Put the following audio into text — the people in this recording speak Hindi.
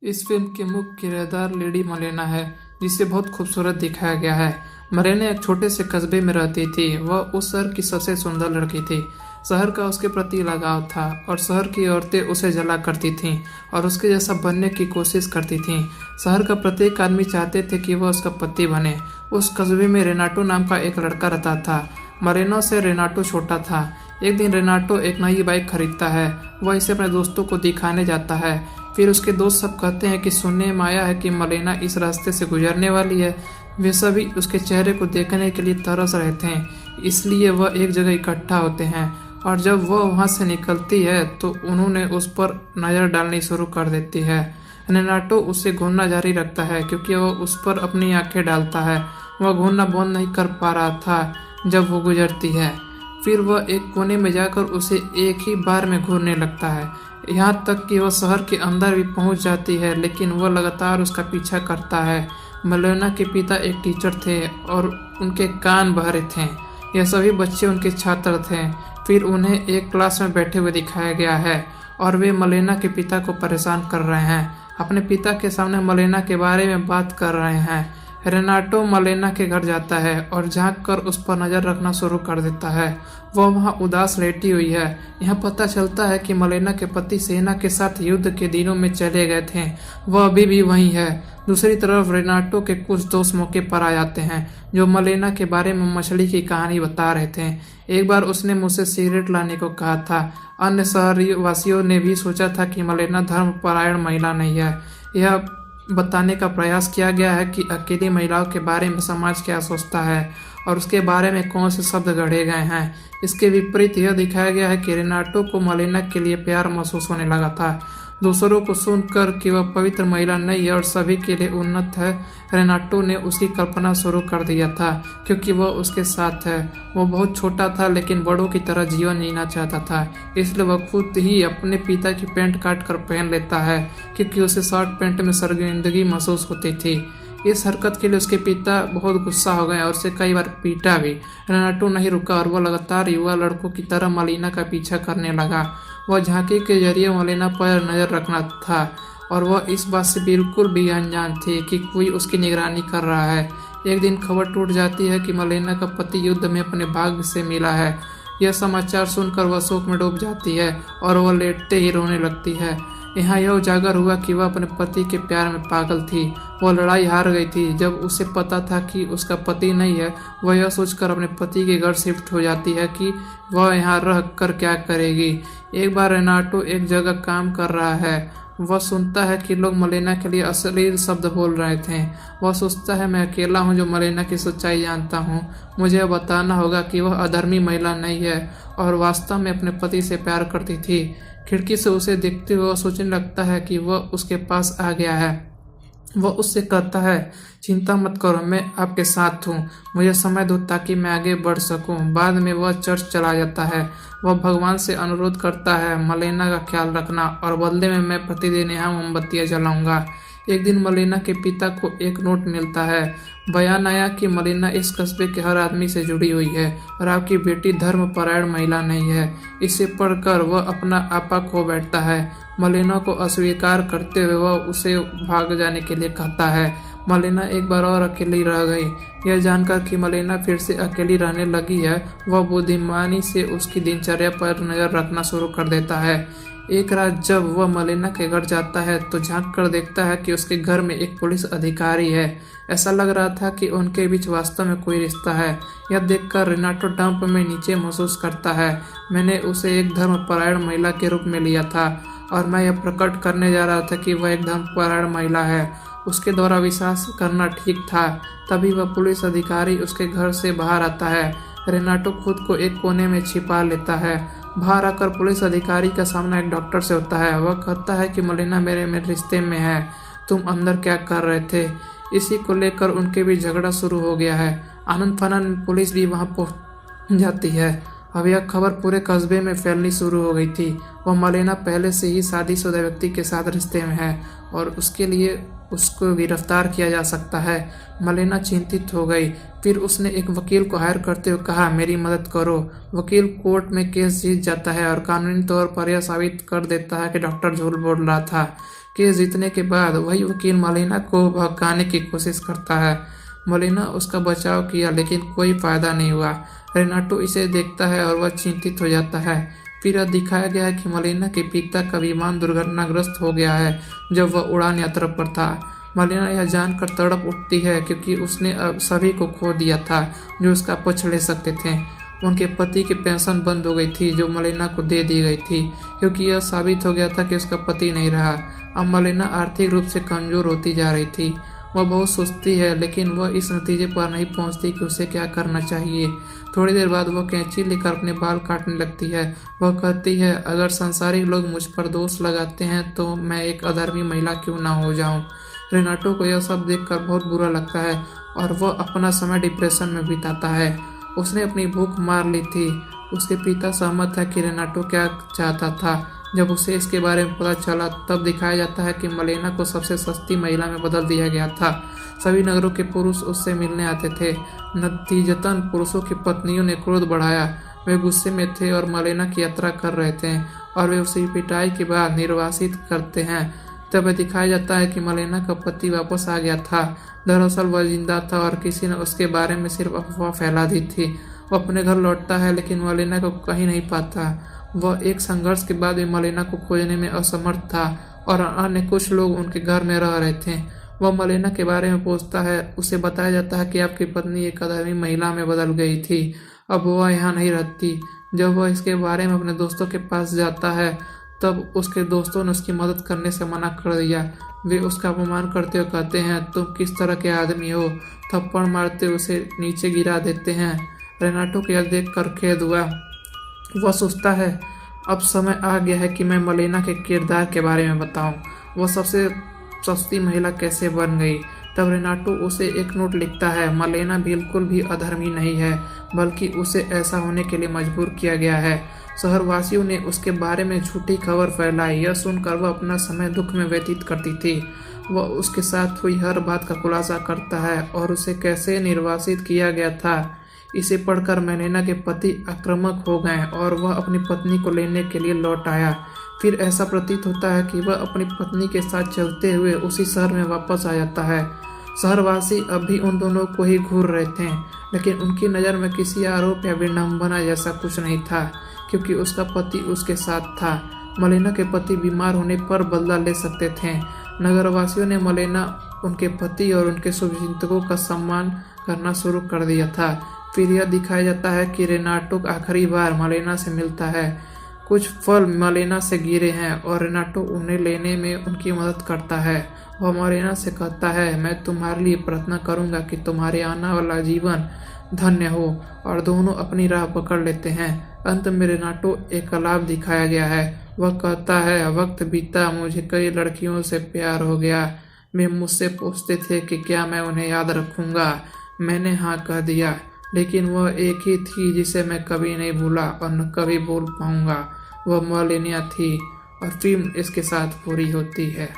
इस फिल्म की मुख्य किरदार लेडी मलेना है, जिसे बहुत खूबसूरत दिखाया गया है। मलेना एक छोटे से कस्बे में रहती थी। वह उस शहर की सबसे सुंदर लड़की थी। शहर का उसके प्रति लगाव था और शहर की औरतें उसे जला करती थीं और उसके जैसा बनने की कोशिश करती थीं। शहर का प्रत्येक आदमी चाहते थे कि वह उसका पति बने। उस कस्बे में रेनाटो नाम का एक लड़का रहता था। मलेना से रेनाटो छोटा था। एक दिन रेनाटो एक नई बाइक खरीदता है। वह इसे अपने दोस्तों को दिखाने जाता है। फिर उसके दोस्त सब कहते हैं कि सुनने में आया है कि मलेना इस रास्ते से गुजरने वाली है। वे सभी उसके चेहरे को देखने के लिए तरस रहे थे, इसलिए वह एक जगह इकट्ठा होते हैं और जब वह वहां से निकलती है तो उन्होंने उस पर नज़र डालनी शुरू कर देती है। रेनाटो उससे घूमना जारी रखता है क्योंकि वह उस पर अपनी आंखें डालता है। वह घूमना बंद नहीं कर पा रहा था जब वो गुजरती है। फिर वह एक कोने में जाकर उसे एक ही बार में घूरने लगता है, यहाँ तक कि वह शहर के अंदर भी पहुंच जाती है, लेकिन वह लगातार उसका पीछा करता है। मलेना के पिता एक टीचर थे और उनके कान बहरे थे। यह सभी बच्चे उनके छात्र थे। फिर उन्हें एक क्लास में बैठे हुए दिखाया गया है और वे मलेना के पिता को परेशान कर रहे हैं। अपने पिता के सामने मलेना के बारे में बात कर रहे हैं। रेनाटो मलेना के घर जाता है और झांक कर उस पर नजर रखना शुरू कर देता है। वह वहां उदास लेटी हुई है। यह पता चलता है कि मलेना के पति सेना के साथ युद्ध के दिनों में चले गए थे। वह अभी भी वहीं है। दूसरी तरफ रेनाटो के कुछ दोस्त मौके पर आ जाते हैं जो मलेना के बारे में मछली की कहानी बता रहे थे। एक बार उसने मुझसे सिगरेट लाने को कहा था। अन्य शहरी वासियों ने भी सोचा था कि मलेना धर्मपरायण महिला नहीं है। यह बताने का प्रयास किया गया है कि अकेली महिलाओं के बारे में समाज क्या सोचता है और उसके बारे में कौन से शब्द गढ़े गए हैं। इसके विपरीत यह दिखाया गया है कि रेनाटो को मलेना के लिए प्यार महसूस होने लगा था। दूसरों को सुनकर कि वह पवित्र महिला नहीं है और सभी के लिए उन्नत है, रेनाटो ने उसकी कल्पना शुरू कर दिया था क्योंकि वह उसके साथ है। वह बहुत छोटा था लेकिन बड़ों की तरह जीवन जीना चाहता था, इसलिए वह खुद ही अपने पिता की पैंट काट कर पहन लेता है क्योंकि उसे शर्ट पैंट में शर्मिंदगी महसूस होती थी। इस हरकत के लिए उसके पिता बहुत गुस्सा हो गए और उसे कई बार पीटा भी। रेनाटो नहीं रुका और वह लगातार युवा लड़कों की तरह मलेना का पीछा करने लगा। वह झांकी के जरिए मलेना पर नजर रखना था और वह इस बात से बिल्कुल भी अनजान थी कि कोई उसकी निगरानी कर रहा है। एक दिन खबर टूट जाती है कि मलेना का पति युद्ध में अपने भाग्य से मिला है। यह समाचार सुनकर वह शोक में डूब जाती है और वह लेटते ही रोने लगती है। यहाँ यह उजागर हुआ कि वह अपने पति के प्यार में पागल थी। वह लड़ाई हार गई थी। जब उसे पता था कि उसका पति नहीं है, वह यह सोचकर अपने पति के घर शिफ्ट हो जाती है कि वह यहाँ रह कर क्या करेगी। एक बार रेनाटो एक जगह काम कर रहा है। वह सुनता है कि लोग मलेना के लिए अश्लील शब्द बोल रहे थे। वह सोचता है मैं अकेला हूँ जो मलेना की सच्चाई जानता हूँ। मुझे बताना होगा कि वह अधर्मी महिला नहीं है और वास्तव में अपने पति से प्यार करती थी। खिड़की से उसे देखते हुए वह सोचने लगता है कि वह उसके पास आ गया है। वह उससे कहता है, चिंता मत करो, मैं आपके साथ हूँ। मुझे समय दो ताकि मैं आगे बढ़ सकूँ। बाद में वह चर्च चला जाता है। वह भगवान से अनुरोध करता है मलेना का ख्याल रखना और बदले में मैं प्रतिदिन यहाँ मोमबत्तियाँ जलाऊंगा। एक दिन मलेना के पिता को एक नोट मिलता है। बयान आया कि मलेना इस कस्बे के हर आदमी से जुड़ी हुई है और आपकी बेटी धर्मपरायण महिला नहीं है। इसे पढ़कर वह अपना आपा खो बैठता है। मलेना को अस्वीकार करते हुए वह उसे भाग जाने के लिए कहता है। मलेना एक बार और अकेली रह गई। यह जानकर कि मलेना फिर से अकेली रहने लगी है, वह बुद्धिमानी से उसकी दिनचर्या पर नजर रखना शुरू कर देता है। एक रात जब वह मलेना के घर जाता है तो झांक कर देखता है कि उसके घर में एक पुलिस अधिकारी है। ऐसा लग रहा था कि उनके बीच वास्तव में कोई रिश्ता है। यह देखकर रेनाटो डंप में नीचे महसूस करता है। मैंने उसे एक धर्मपरायण महिला के रूप में लिया था और मैं यह प्रकट करने जा रहा था कि वह एक धर्मपरायण महिला है। उसके द्वारा विश्वास करना ठीक था। तभी वह पुलिस अधिकारी उसके घर से बाहर आता है। रेनाटो खुद को एक कोने में छिपा लेता है। बाहर आकर पुलिस अधिकारी का सामना एक डॉक्टर से होता है। वह कहता है कि मलेना मेरे रिश्ते में है। तुम अंदर क्या कर रहे थे? इसी को लेकर उनके बीच झगड़ा शुरू हो गया है। आनंद फानन में पुलिस भी वहां पहुंच जाती है। अब यह खबर पूरे कस्बे में फैलनी शुरू हो गई थी। वह मलेना पहले से ही शादीशुदा व्यक्ति के साथ रिश्ते में है और उसके लिए उसको गिरफ्तार किया जा सकता है। मलेना चिंतित हो गई। फिर उसने एक वकील को हायर करते हुए कहा, मेरी मदद करो। वकील कोर्ट में केस जीत जाता है और कानूनी तौर पर यह साबित कर देता है कि डॉक्टर झूठ बोल रहा था केस जीतने के बाद वही वकील मलिना को भगाने की कोशिश करता है। मलिना उसका बचाव किया लेकिन कोई फायदा नहीं हुआ। रेनाटो इसे देखता है और वह चिंतित हो जाता है। फिर यह दिखाया गया है कि मलिना के पिता का विमान दुर्घटनाग्रस्त हो गया है जब वह उड़ान यात्रा पर था। मलिना यह जानकर तड़प उठती है क्योंकि उसने अब सभी को खो दिया था जो उसका पक्ष ले सकते थे। उनके पति की पेंशन बंद हो गई थी जो मलिना को दे दी गई थी क्योंकि यह साबित हो गया था कि उसका पति नहीं रहा। अब मलिना आर्थिक रूप से कमजोर होती जा रही थी। वह बहुत सोचती है लेकिन वह इस नतीजे पर नहीं पहुंचती कि उसे क्या करना चाहिए। थोड़ी देर बाद वह कैंची लेकर अपने बाल काटने लगती है। वह कहती है, अगर संसारिक लोग मुझ पर दोष लगाते हैं तो मैं एक अधर्मी महिला क्यों ना हो जाऊं। रेनाटो को यह सब देखकर बहुत बुरा लगता है और वह अपना समय डिप्रेशन में बिताता है। उसने अपनी भूख मार ली थी। उसके पिता सहमत है कि रेनाटो क्या चाहता था। जब उसे इसके बारे में पता चला तब दिखाया जाता है कि मलिना को सबसे सस्ती महिला में बदल दिया गया था। सभी नगरों के पुरुष उससे मिलने आते थे। नतीजतन पुरुषों की पत्नियों ने क्रोध बढ़ाया। वे गुस्से में थे और मलिना की यात्रा कर रहे थे और वे उसे पिटाई के बाद निर्वासित करते हैं। तब यह दिखाया जाता है कि मलिना का पति वापस आ गया था। दरअसल वह जिंदा था और किसी ने उसके बारे में सिर्फ अफवाह फैला दी थी। वह अपने घर लौटता है लेकिन मलिना को कहीं नहीं पाता। वह एक संघर्ष के बाद भी मलिना को खोजने में असमर्थ था और अन्य कुछ लोग उनके घर में रह रहे थे। वह मलिना के बारे में पूछता है। उसे बताया जाता है कि आपकी पत्नी एक अधर्मी महिला में बदल गई थी। अब वह यहाँ नहीं रहती। जब वह इसके बारे में अपने दोस्तों के पास जाता है तब उसके दोस्तों ने उसकी मदद करने से मना कर दिया। वे उसका अपमान करते हुए कहते हैं, तुम किस तरह के आदमी हो। थप्पड़ मारते उसे नीचे गिरा देते हैं। रेनाटो को यह देख कर खेद हुआ। वह सोचता है, अब समय आ गया है कि मैं मलिना के किरदार के बारे में बताऊं। वह सबसे सस्ती महिला कैसे बन गई। तब रेनाटो उसे एक नोट लिखता है। मलिना बिल्कुल भी अधर्मी नहीं है बल्कि उसे ऐसा होने के लिए मजबूर किया गया है। शहरवासियों ने उसके बारे में झूठी खबर फैलाई। यह सुनकर वह अपना समय दुख में व्यतीत करती थी। वह उसके साथ हुई हर बात का खुलासा करता है और उसे कैसे निर्वासित किया गया था। इसे पढ़कर मलिना के पति आक्रामक हो गए और वह अपनी पत्नी को लेने के लिए लौट आया। फिर ऐसा प्रतीत होता है कि वह अपनी पत्नी के साथ चलते हुए उसी शहर में वापस आ जाता है। शहरवासी अब भी उन दोनों को ही घूर रहे थे लेकिन उनकी नज़र में किसी आरोप या विडंबना जैसा कुछ नहीं था क्योंकि उसका पति उसके साथ था। मलिना के पति बीमार होने पर बदला ले सकते थे। नगरवासियों ने मलिना, उनके पति और उनके शुभचिंतकों का सम्मान करना शुरू कर दिया था। फिर यह दिखाया जाता है कि रेनाटो आखिरी बार मलिना से मिलता है। कुछ फल मलिना से गिरे हैं और रेनाटो उन्हें लेने में उनकी मदद करता है। वह मलिना से कहता है, मैं तुम्हारे लिए प्रार्थना करूंगा कि तुम्हारे आने वाला जीवन धन्य हो, और दोनों अपनी राह पकड़ लेते हैं। अंत में रेनाटो एक अलाप दिखाया गया है। वह कहता है, वक्त बीता, मुझे कई लड़कियों से प्यार हो गया। वे मुझसे पूछते थे कि क्या मैं उन्हें याद रखूंगा। मैंने हाँ कह दिया, लेकिन वह एक ही थी जिसे मैं कभी नहीं भूला और न कभी भूल पाऊंगा। वह मलिना थी। और फिल्म इसके साथ पूरी होती है।